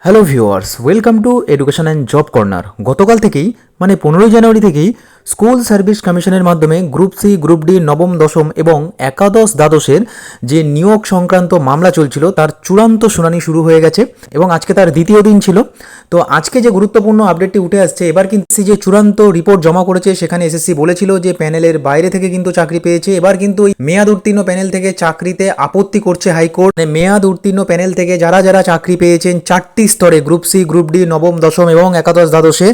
Hello viewers, welcome to education and job corner. গতকাল থেকেই মানে 15ই জানুয়ারি থেকেই স্কুল সার্ভিস কমিশনের মাধ্যমে গ্রুপ সি, গ্রুপ ডি, নবম, দশম এবং একাদশ দ্বাদশের যে নিয়োগ সংক্রান্ত মামলা চলছিল তার চূড়ান্ত শুনানি শুরু হয়ে গেছে এবং আজকে তার দ্বিতীয় দিন ছিল। তো আজকে যে গুরুত্বপূর্ণ আপডেটটি উঠে আসছে, এবার কিন্তু যে চূড়ান্ত রিপোর্ট জমা করেছে সেখানে এসএসসি বলেছিল যে প্যানেলের বাইরে থেকে কিন্তু চাকরি পেয়েছে। এবার কিন্তু ওই মেয়াদ উত্তীর্ণ প্যানেল থেকে চাকরিতে আপত্তি করছে হাইকোর্ট। মানে মেয়াদ উত্তীর্ণ প্যানেল থেকে যারা যারা চাকরি পেয়েছেন চারটি স্তরে, গ্রুপ সি, গ্রুপ ডি, নবম, দশম এবং একাদশ দ্বাদশে,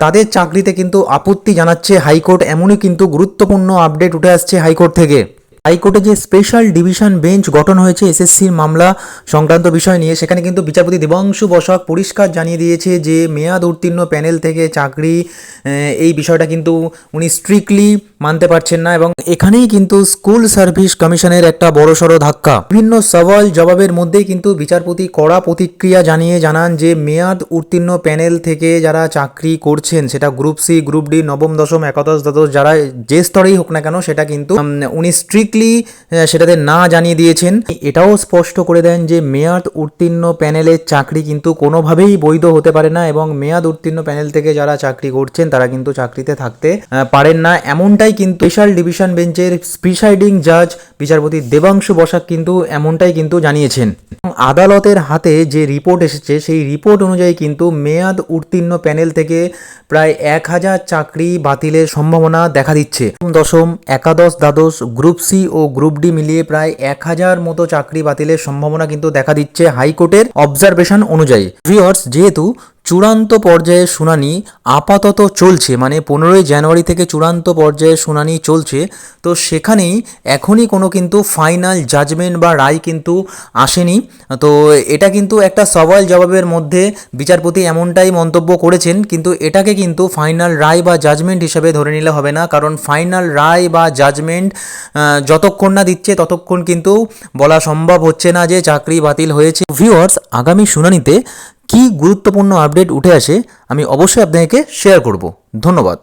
তাদের চাকরিতে কিন্তু আপত্তি জানাচ্ছে হাইকোর্ট। এমনই কিন্তু গুরুত্বপূর্ণ আপডেট উঠে আসছে হাইকোর্ট থেকে। হাইকোর্টে যে স্পেশাল ডিভিশন বেঞ্চ গঠন হয়েছে এসএসসির মামলা সংক্রান্ত বিষয় নিয়ে, সেখানে কিন্তু বিচারপতি দেবাংশু বসাক পরিষ্কার জানিয়ে দিয়েছে যে মেয়াদ উত্তীর্ণ প্যানেল থেকে চাকরি, এই বিষয়টা কিন্তু উনি স্ট্রিক্টলি মানতে পারছেন না এবং এখানেই কিন্তু স্কুল সার্ভিস কমিশনের একটা বড়সড় ধাক্কা। বিভিন্ন সওয়াল জবাবের মধ্যেই কিন্তু বিচারপতি কড়া প্রতিক্রিয়া জানান যে মেয়াদ উত্তীর্ণ প্যানেল থেকে যারা চাকরি করছেন, সেটা গ্রুপ সি, গ্রুপ ডি, নবম, দশম, একাদশ, দ্বাদশ, যারা যে স্তরেই হোক না কেন, সেটা কিন্তু উনি স্ট্রিক্টলি সেটাতে না জানিয়ে দিয়েছেন। এটাও স্পষ্ট করে দেন যে মেয়াদ উত্তীর্ণ প্যানেলের চাকরি কিন্তু কোনোভাবেই বৈধ হতে পারে না এবং মেয়াদ উত্তীর্ণ প্যানেল থেকে যারা চাকরি করছেন তারা কিন্তু চাকরিতে থাকতে পারেন না। এমনটাই কিন্তু স্পেশাল ডিভিশন বেঞ্চের প্রিসাইডিং জাজ বিচারপতি দেবাংশু বসাক কিন্তু এমনটাই কিন্তু জানিয়েছেন। আদালতের হাতে যে রিপোর্ট এসেছে সেই রিপোর্ট অনুযায়ী কিন্তু মেয়াদ উত্তীর্ণ প্যানেল থেকে প্রায় 1000 চাকরি বাতিলের সম্ভাবনা দেখা দিচ্ছে। দশম, একাদশ, দ্বাদশ, গ্রুপ সি ও গ্রুপ ডি মিলিয়ে প্রায় 1000 মতো চাকরি বাতিলের সম্ভাবনা কিন্তু দেখা দিচ্ছে হাইকোর্টের অবজারভেশন অনুযায়ী। ভিউয়ার্স, যেহেতু চূড়ান্ত পর্যায়ে শুনানি আপাতত চলছে, মানে 15ই জানুয়ারি থেকে চূড়ান্ত পর্যায়ে শুনানি চলছে, তো সেখানেই এখনই কোনো কিন্তু ফাইনাল জাজমেন্ট বা রায় কিন্তু আসেনি। তো এটা কিন্তু একটা সওয়াল জবাবের মধ্যে বিচারপতি এমনটাই মন্তব্য করেছেন, কিন্তু এটাকে কিন্তু ফাইনাল রায় বা জাজমেন্ট হিসেবে ধরে নিলে হবে না, কারণ ফাইনাল রায় বা জাজমেন্ট যতক্ষণ না দিচ্ছে ততক্ষণ কিন্তু বলা সম্ভব হচ্ছে না যে চাকরি বাতিল হয়েছে। ভিউয়ার্স, আগামী শুনানিতে কি গুরুত্বপূর্ণ আপডেট উঠে আসে আমি অবশ্যই আপনাদেরকে শেয়ার করব। ধন্যবাদ।